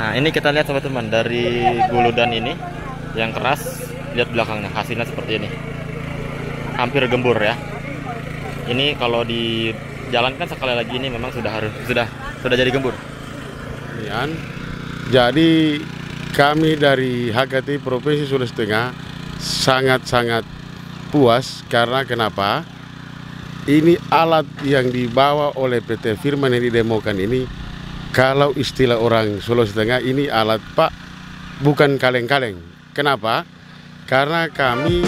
Nah, ini kita lihat sobat teman, dari guludan ini yang keras, lihat belakangnya, hasilnya seperti ini. Hampir gembur ya. Ini kalau dijalankan sekali lagi ini memang sudah jadi gembur. Jadi kami dari HKT Provinsi Sulawesi Tengah sangat-sangat puas karena kenapa? Ini alat yang dibawa oleh PT Firman yang didemokan ini, kalau istilah orang Sulawesi Tengah, ini alat Pak bukan kaleng-kaleng. Kenapa? Karena kami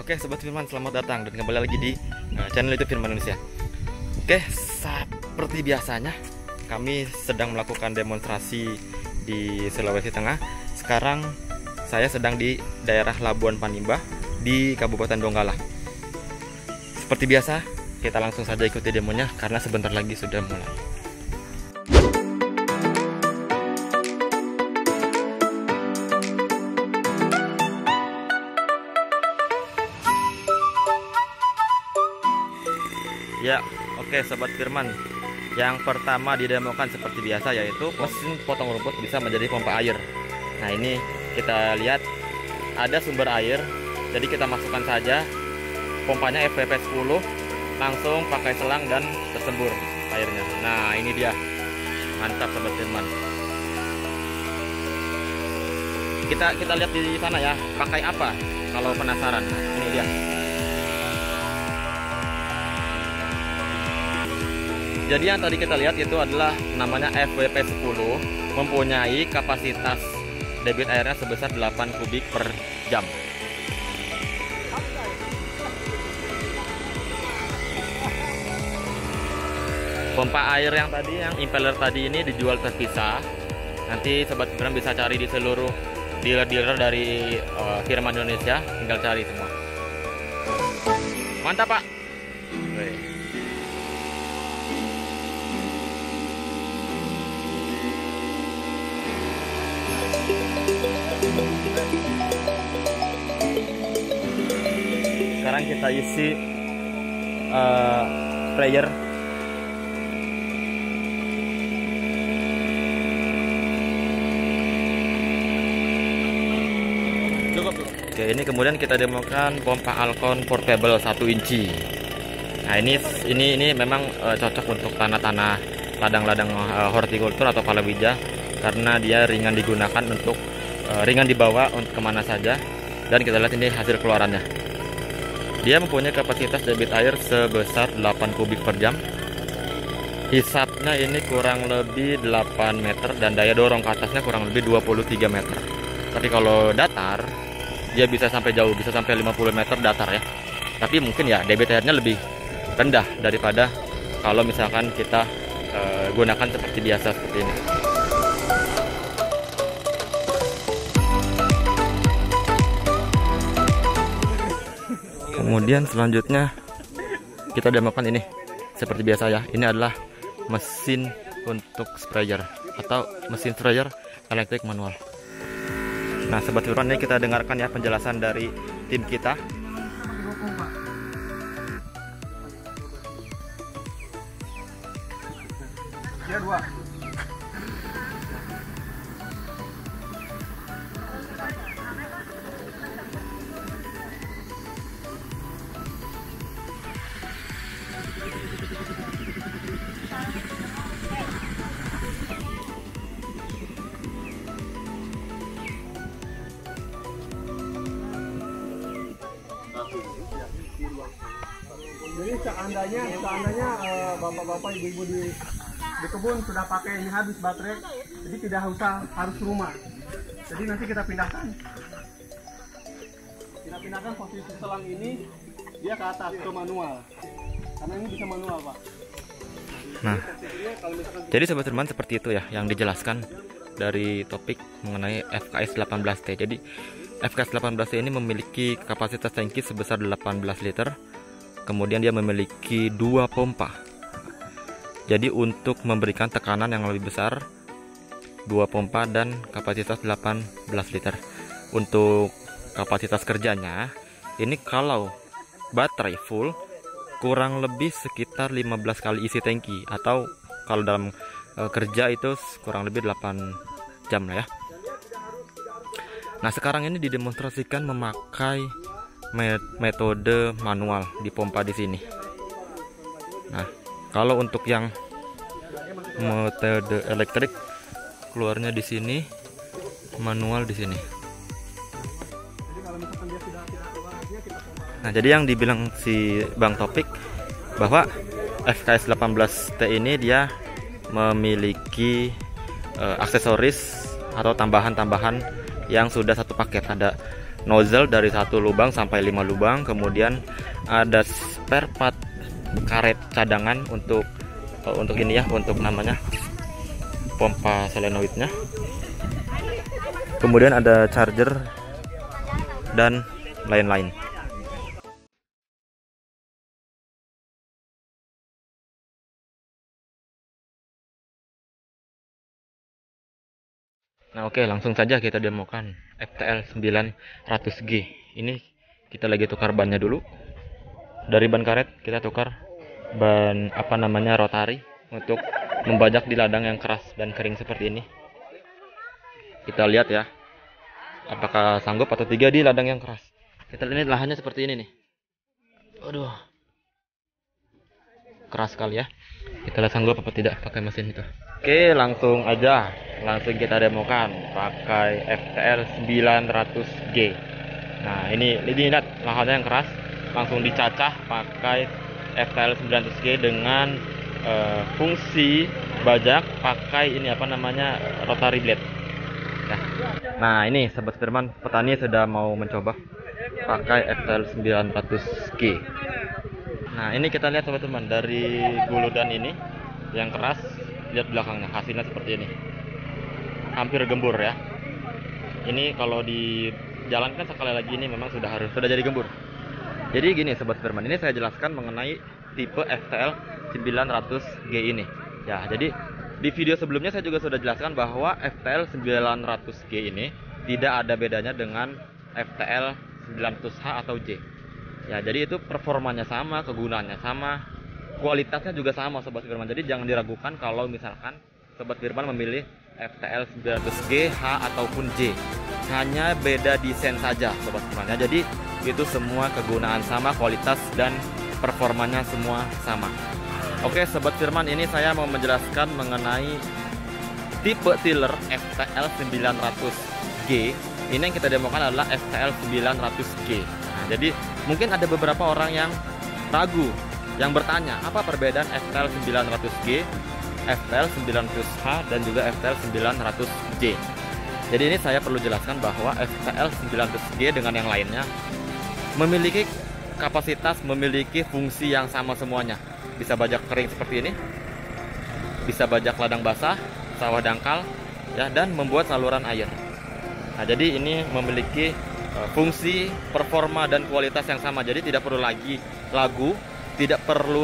Oke Sobat Firman, selamat datang dan kembali lagi di channel YouTube Firman Indonesia. Oke, seperti biasanya kami sedang melakukan demonstrasi di Sulawesi Tengah. Sekarang saya sedang di daerah Labuan Panimba di Kabupaten Donggala. Seperti biasa, kita langsung saja ikuti demonya karena sebentar lagi sudah mulai. Ya, oke Sobat Firman. Yang pertama didemokan seperti biasa yaitu mesin potong rumput bisa menjadi pompa air. Nah, ini kita lihat ada sumber air. Jadi kita masukkan saja pompanya FWP 10, langsung pakai selang dan tersembur airnya. Nah, ini dia. Mantap Sobat Firman. Kita lihat di sana ya, pakai apa kalau penasaran. Nah, ini dia. Jadi yang tadi kita lihat itu adalah namanya FWP 10, mempunyai kapasitas debit airnya sebesar 8 kubik per jam. Pompa air yang tadi, yang impeller tadi ini dijual terpisah. Nanti Sobat Firman bisa cari di seluruh dealer-dealer dari Firman Indonesia, tinggal cari semua. Mantap Pak. Sekarang kita isi sprayer. Oke, ini kemudian kita demokan pompa Alcon portable 1 inci. Nah, ini memang cocok untuk tanah-tanah ladang-ladang hortikultur atau palawija karena dia ringan digunakan untuk ringan dibawa untuk kemana saja. Dan kita lihat ini hasil keluarannya. Dia mempunyai kapasitas debit air sebesar 8 kubik per jam. Hisapnya ini kurang lebih 8 meter dan daya dorong ke atasnya kurang lebih 23 meter. Tapi kalau datar dia bisa sampai jauh, bisa sampai 50 meter datar ya. Tapi mungkin ya debit airnya lebih rendah daripada kalau misalkan kita gunakan seperti biasa seperti ini. Kemudian selanjutnya kita demokan ini seperti biasa ya. Ini adalah mesin untuk sprayer atau mesin sprayer elektrik manual. Nah Sobat Firman, ini kita dengarkan ya penjelasan dari tim kita. Ya, 2. Jadi seandainya bapak-bapak ibu-ibu di kebun sudah pakai ini habis baterai, jadi tidak usah harus rumah. Jadi nanti kita pindahkan posisi selang ini dia ke atas ke manual, karena ini bisa manual Pak. Nah, jadi Sobat Firman seperti itu ya yang dijelaskan dari topik mengenai FKS 18T. Jadi FKS 18T ini memiliki kapasitas tangki sebesar 18 liter. Kemudian dia memiliki 2 pompa. Jadi untuk memberikan tekanan yang lebih besar, 2 pompa dan kapasitas 18 liter. Untuk kapasitas kerjanya, ini kalau baterai full kurang lebih sekitar 15 kali isi tangki, atau kalau dalam kerja itu kurang lebih 8 jam lah ya. Nah, sekarang ini didemonstrasikan memakai metode manual di pompa di sini. Nah, kalau untuk yang metode elektrik, keluarnya di sini, manual di sini. Nah, jadi yang dibilang si Bang Topik bahwa FKS 18T ini dia memiliki aksesoris atau tambahan-tambahan yang sudah satu paket. Ada nozzle dari 1 lubang sampai 5 lubang, kemudian ada spare part karet cadangan untuk ini ya, untuk namanya pompa solenoidnya. Kemudian ada charger dan lain-lain. Nah, oke, langsung saja kita demokan FTL 900G. Ini kita lagi tukar bannya dulu. Dari ban karet kita tukar ban rotari untuk membajak di ladang yang keras dan kering seperti ini. Kita lihat ya, apakah sanggup atau tidak di ladang yang keras. Kita lihat lahannya seperti ini nih. Aduh, keras sekali ya. Kita lihat sanggup apa tidak pakai mesin itu. Oke, langsung kita demokan pakai FTL 900G. Nah, ini lihat lahannya yang keras, langsung dicacah pakai FTL 900G dengan fungsi bajak pakai ini rotary blade. Nah, ini Sobat Firman, petani sudah mau mencoba pakai FTL 900G. Nah, ini kita lihat Sobat Firman, dari guludan ini yang keras, lihat belakangnya, hasilnya seperti ini. Hampir gembur ya. Ini kalau dijalankan sekali lagi ini memang sudah jadi gembur. Jadi gini Sobat Firman, ini saya jelaskan mengenai tipe FTL 900G ini. Ya, jadi di video sebelumnya saya juga sudah jelaskan bahwa FTL 900G ini tidak ada bedanya dengan FTL 900H atau J. Ya, jadi itu performanya sama, kegunaannya sama, kualitasnya juga sama Sobat Firman. Jadi jangan diragukan kalau misalkan Sobat Firman memilih FTL 900G, H ataupun J. Hanya beda desain saja Sobat Firman ya. Jadi itu semua kegunaan sama, kualitas dan performanya semua sama. Oke Sobat Firman, ini saya mau menjelaskan mengenai tipe tiller FTL 900G. Ini yang kita demokan adalah FTL 900G. Nah, jadi mungkin ada beberapa orang yang ragu, yang bertanya apa perbedaan FTL 900G, FTL 900H dan juga FTL 900J. Jadi ini saya perlu jelaskan bahwa FTL 900G dengan yang lainnya memiliki kapasitas, memiliki fungsi yang sama semuanya. Bisa bajak kering seperti ini, bisa bajak ladang basah, sawah dangkal ya, dan membuat saluran air. Nah, jadi ini memiliki fungsi, performa dan kualitas yang sama. Jadi tidak perlu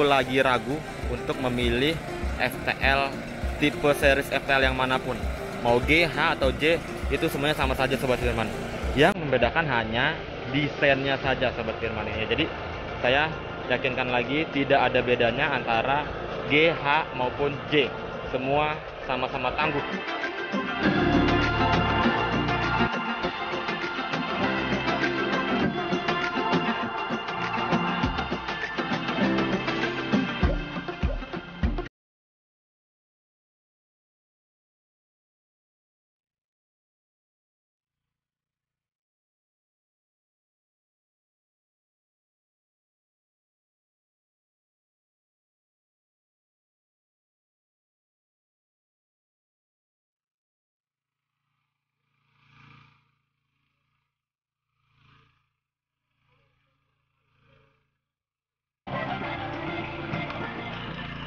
lagi ragu untuk memilih FTL tipe series FTL yang manapun, mau G, H atau J, itu semuanya sama saja Sobat Firman. Yang membedakan hanya desainnya saja Sobat Firman ini. Jadi saya yakinkan lagi, tidak ada bedanya antara G, H maupun J. Semua sama-sama tangguh.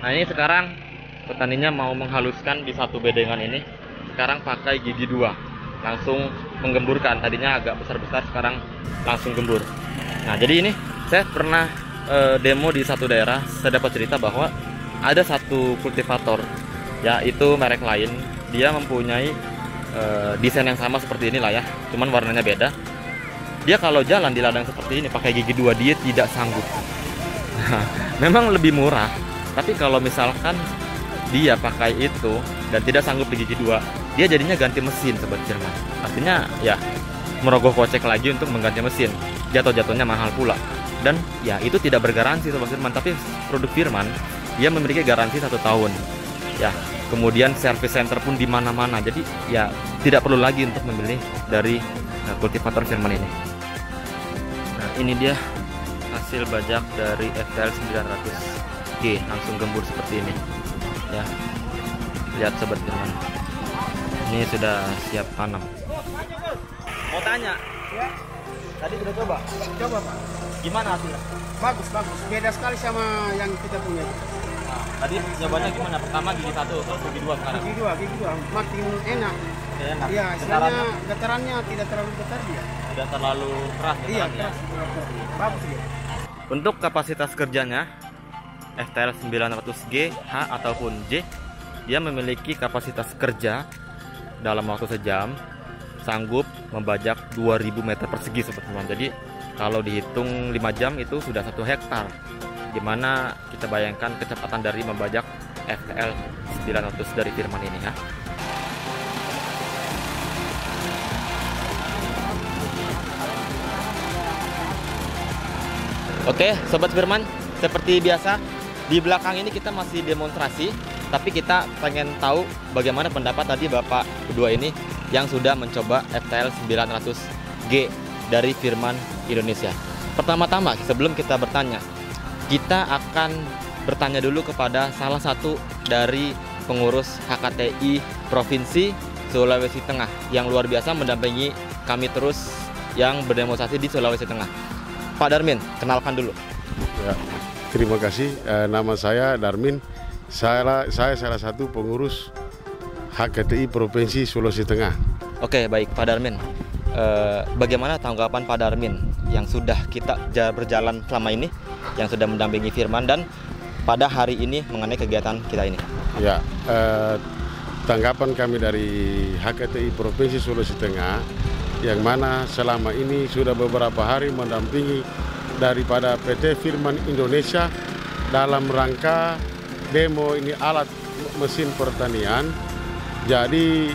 Nah, ini sekarang petaninya mau menghaluskan di satu bedengan ini sekarang pakai gigi 2, langsung menggemburkan. Tadinya agak besar-besar, sekarang langsung gembur. Nah, jadi ini saya pernah demo di satu daerah. Saya dapat cerita bahwa ada satu kultivator, yaitu merek lain, dia mempunyai desain yang sama seperti inilah ya, cuman warnanya beda. Dia kalau jalan di ladang seperti ini pakai gigi 2, dia tidak sanggup. Memang lebih murah, tapi kalau misalkan dia pakai itu dan tidak sanggup di gigi 2, dia jadinya ganti mesin Sobat Firman. Artinya ya merogoh kocek lagi untuk mengganti mesin, jatuh-jatuhnya mahal pula. Dan ya itu tidak bergaransi Sobat Firman, tapi produk Firman dia memiliki garansi 1 tahun ya. Kemudian service center pun di mana-mana, jadi ya tidak perlu lagi untuk memilih dari kultivator Firman ini. Nah, ini dia hasil bajak dari FTL 900G, langsung gembur seperti ini ya. Lihat Sobat Firman, ini sudah siap tanam. Mau tanya Ya, tadi sudah coba Pak. gimana hasilnya? Bagus. Beda sekali sama yang kita punya. Nah, tadi jawabannya gimana? Pertama gigi 1, terus gigi 2 sekarang. Gigi 2 makin enak. Oke, enak. Iya, Getarannya istilahnya getarannya tidak terlalu getar dia. tidak terlalu keras Iya, getarannya. keras. Bagus dia. Untuk kapasitas kerjanya FTL 900G, H ataupun J, dia memiliki kapasitas kerja dalam waktu sejam sanggup membajak 2000 meter persegi Sobat Firman. Jadi kalau dihitung 5 jam itu sudah 1 hektar. Dimana kita bayangkan kecepatan dari membajak FTL 900 dari Firman ini ya. Oke Sobat Firman, seperti biasa di belakang ini kita masih demonstrasi, tapi kita pengen tahu bagaimana pendapat tadi Bapak kedua ini yang sudah mencoba FTL 900G dari Firman Indonesia. Pertama-tama sebelum kita bertanya, kita akan bertanya dulu kepada salah satu dari pengurus HKTI Provinsi Sulawesi Tengah yang luar biasa mendampingi kami terus yang berdemonstrasi di Sulawesi Tengah. Pak Darmin, kenalkan dulu. Ya, terima kasih. Nama saya Darmin. Saya salah satu pengurus HKTI Provinsi Sulawesi Tengah. Oke, baik Pak Darmin. Bagaimana tanggapan Pak Darmin yang sudah kita berjalan selama ini, yang sudah mendampingi Firman dan pada hari ini mengenai kegiatan kita ini? Ya, tanggapan kami dari HKTI Provinsi Sulawesi Tengah, yang mana selama ini sudah beberapa hari mendampingi daripada PT Firman Indonesia dalam rangka demo ini alat mesin pertanian. Jadi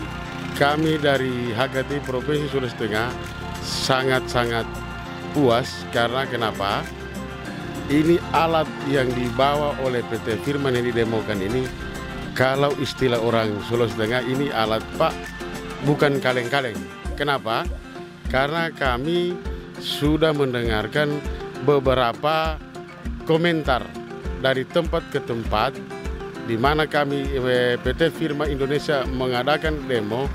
kami dari HKTI Provinsi Sulawesi Tengah sangat-sangat puas karena kenapa? Ini alat yang dibawa oleh PT Firman yang didemokan ini, kalau istilah orang Sulawesi Tengah, ini alat Pak bukan kaleng-kaleng. Kenapa? Karena kami sudah mendengarkan beberapa komentar dari tempat ke tempat di mana kami PT Firman Indonesia mengadakan demo.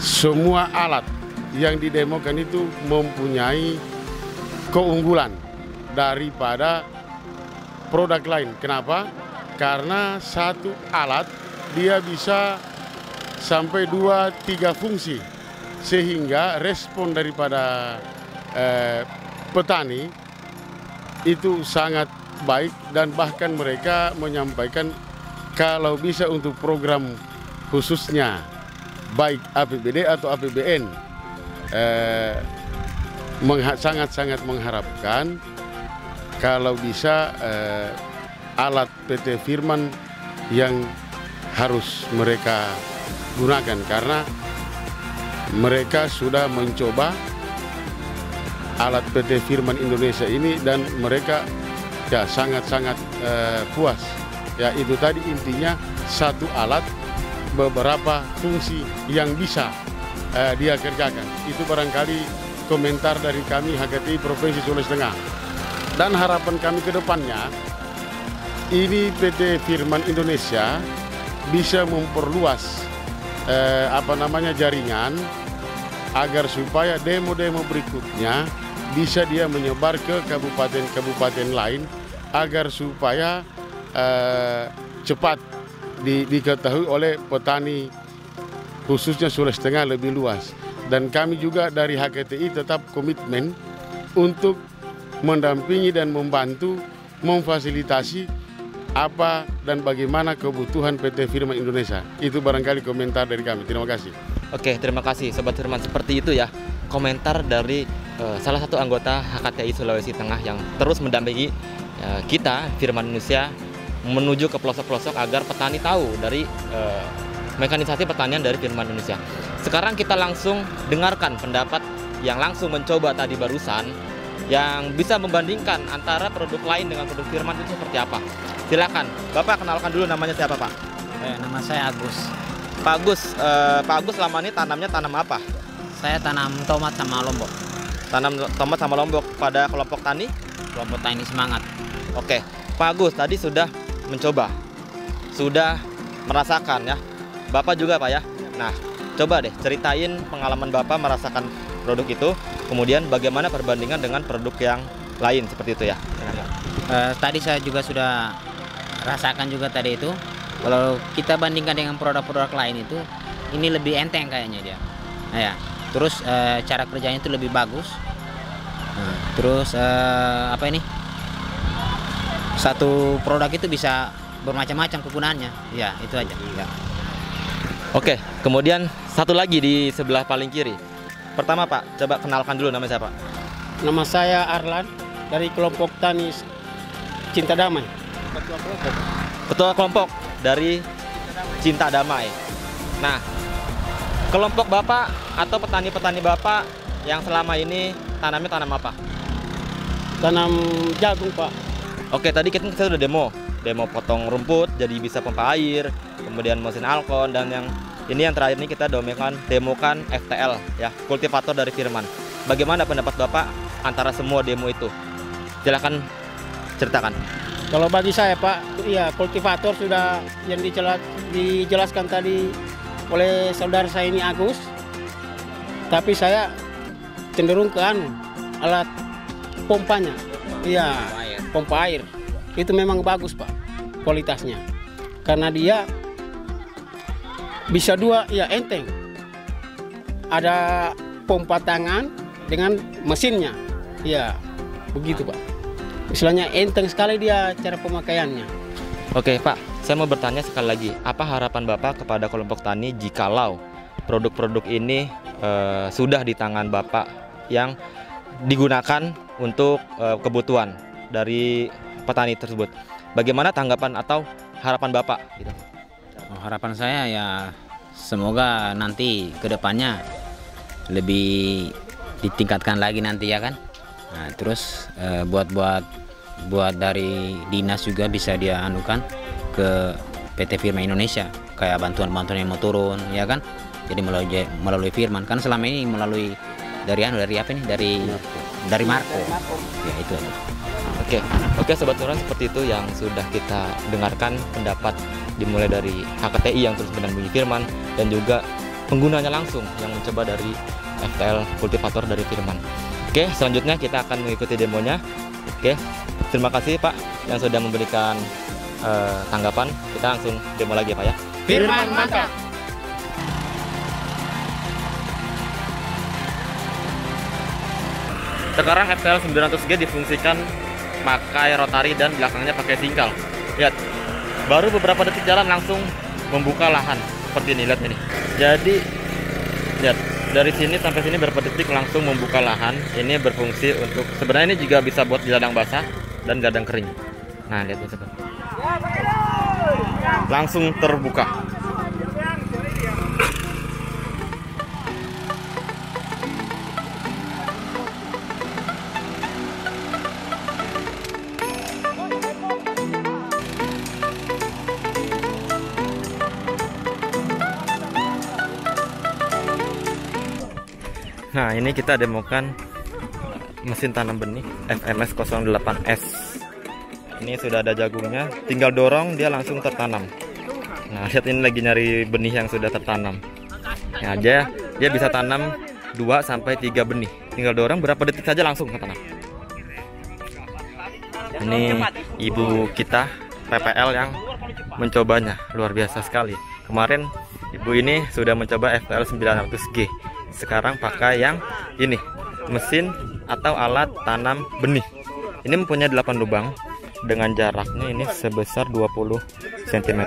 Semua alat yang didemokan itu mempunyai keunggulan daripada produk lain. Kenapa? Karena satu alat dia bisa sampai 2-3 fungsi, sehingga respon daripada petani itu sangat baik, dan bahkan mereka menyampaikan kalau bisa untuk program khususnya baik APBD atau APBN, sangat-sangat mengharapkan kalau bisa alat PT Firman yang harus mereka gunakan, karena mereka sudah mencoba alat PT Firman Indonesia ini dan mereka ya sangat-sangat puas. Ya, itu tadi intinya, satu alat beberapa fungsi yang bisa dia kerjakan. Itu barangkali komentar dari kami HKTI Provinsi Sulawesi Tengah. Dan harapan kami ke depannya, ini PT Firman Indonesia bisa memperluas jaringan agar supaya demo-demo berikutnya bisa dia menyebar ke kabupaten-kabupaten lain, agar supaya cepat diketahui oleh petani khususnya Sulawesi Tengah lebih luas. Dan kami juga dari HKTI tetap komitmen untuk mendampingi dan membantu memfasilitasi apa dan bagaimana kebutuhan PT Firman Indonesia. Itu barangkali komentar dari kami. Terima kasih. Oke, terima kasih Sobat Firman. Seperti itu ya komentar dari salah satu anggota HKTI Sulawesi Tengah yang terus mendampingi kita Firman Indonesia menuju ke pelosok-pelosok agar petani tahu dari mekanisasi pertanian dari Firman Indonesia. Sekarang kita langsung dengarkan pendapat yang langsung mencoba tadi barusan, yang bisa membandingkan antara produk lain dengan produk Firman itu seperti apa. Silakan, Bapak kenalkan dulu, namanya siapa Pak? Nama saya Agus. Pak Agus selama ini tanamnya tanam apa? Saya tanam tomat sama lombok. Tanam tomat sama lombok pada kelompok tani? Kelompok tani semangat. Oke, Pak Agus tadi sudah mencoba, sudah merasakan ya. Bapak juga Pak ya. Nah, coba deh ceritain pengalaman Bapak merasakan produk itu, kemudian bagaimana perbandingan dengan produk yang lain seperti itu ya. Tadi saya juga sudah rasakan juga tadi itu. Kalau kita bandingkan dengan produk-produk lain itu, ini lebih enteng kayaknya dia. Nah, ya. Terus cara kerjanya itu lebih bagus. Nah, terus apa ini? Satu produk itu bisa bermacam-macam kegunaannya. Ya, itu aja. Ya. Oke, kemudian satu lagi di sebelah paling kiri. Pertama Pak, coba kenalkan dulu nama siapa? Nama saya Arlan dari kelompok tani Cinta Damai. Ketua kelompok dari Cinta Damai. Nah, kelompok Bapak atau petani-petani Bapak yang selama ini tanamnya tanam apa? Tanam jagung, Pak. Oke, tadi kita sudah demo potong rumput jadi bisa pompa air, kemudian mesin Alkon, dan yang ini yang terakhir ini kita demokan FTL ya, kultivator dari Firman. Bagaimana pendapat Bapak antara semua demo itu? Silakan ceritakan. Kalau bagi saya Pak, iya kultivator sudah yang dijelaskan tadi oleh saudara saya ini Agus. Tapi saya cenderung ke alat pompanya. Iya, pompa air. Itu memang bagus Pak kualitasnya. Karena dia bisa dua, ya enteng. Ada pompa tangan dengan mesinnya. Ya, begitu Pak. Istilahnya enteng sekali dia cara pemakaiannya. Oke Pak, saya mau bertanya sekali lagi. Apa harapan Bapak kepada kelompok tani jikalau produk-produk ini sudah di tangan Bapak yang digunakan untuk kebutuhan dari petani tersebut? Bagaimana tanggapan atau harapan Bapak? Gitu. Harapan saya ya semoga nanti kedepannya lebih ditingkatkan lagi nanti ya kan. Nah, terus buat dari dinas juga bisa dia anukan ke PT Firman Indonesia kayak bantuan-bantuan yang mau turun ya kan. Jadi melalui Firman kan selama ini melalui dari apa nih dari Marco. Ya itu aja. Oke Sobat Firman, seperti itu yang sudah kita dengarkan pendapat dimulai dari HKTI yang terus mendampingi Firman dan juga penggunanya langsung yang mencoba dari FTL kultivator dari Firman. Oke, selanjutnya kita akan mengikuti demonya. Oke, terima kasih Pak yang sudah memberikan tanggapan. Kita langsung demo lagi Pak ya. Firman mantap. Sekarang FTL 900G difungsikan pakai rotari dan belakangnya pakai singkal. Lihat, baru beberapa detik jalan langsung membuka lahan seperti ini. Lihat ini. Jadi lihat dari sini sampai sini berapa detik langsung membuka lahan. Ini berfungsi untuk sebenarnya ini juga bisa buat di ladang basah dan ladang kering. Nah lihat ini langsung terbuka. Nah ini kita demokan mesin tanam benih FMS 08S. Ini sudah ada jagungnya, tinggal dorong dia langsung tertanam. Nah lihat ini lagi nyari benih yang sudah tertanam. Nah dia bisa tanam 2-3 benih, tinggal dorong berapa detik saja langsung tertanam. Ini ibu kita PPL yang mencobanya, luar biasa sekali. Kemarin Ibu ini sudah mencoba FTL 900G. Sekarang pakai yang ini, mesin atau alat tanam benih. Ini mempunyai 8 lubang dengan jaraknya ini sebesar 20 cm.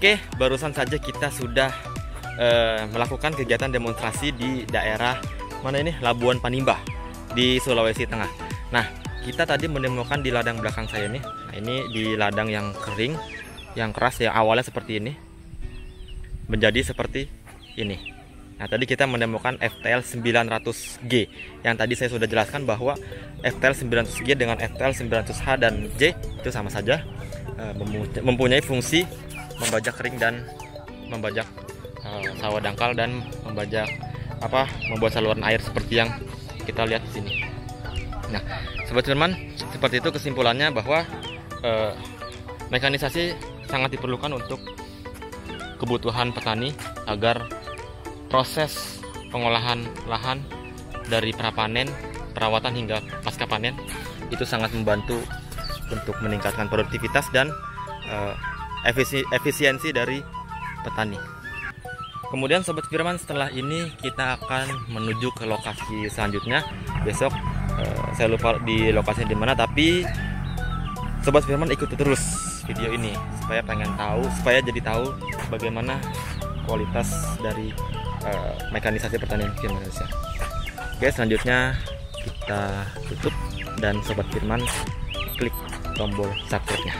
Oke, barusan saja kita sudah melakukan kegiatan demonstrasi di daerah mana ini, Labuan Panimbah di Sulawesi Tengah. Nah, kita tadi menemukan di ladang belakang saya ini. Nah, ini di ladang yang kering, yang keras, yang awalnya seperti ini menjadi seperti ini. Nah, tadi kita menemukan FTL 900G yang tadi saya sudah jelaskan bahwa FTL 900G dengan FTL 900H dan J itu sama saja, mempunyai fungsi membajak kering dan membajak sawah dangkal dan membajak membuat saluran air seperti yang kita lihat di sini. Nah, sobat Firman, seperti itu kesimpulannya bahwa mekanisasi sangat diperlukan untuk kebutuhan petani agar proses pengolahan lahan dari prapanen, perawatan hingga pasca panen itu sangat membantu untuk meningkatkan produktivitas dan efisiensi dari petani. Kemudian Sobat Firman, setelah ini kita akan menuju ke lokasi selanjutnya. Besok saya lupa di lokasinya di mana, tapi Sobat Firman ikuti terus video ini supaya jadi tahu bagaimana kualitas dari mekanisasi pertanian di Indonesia. Oke, selanjutnya kita tutup dan Sobat Firman klik tombol subscribe-nya.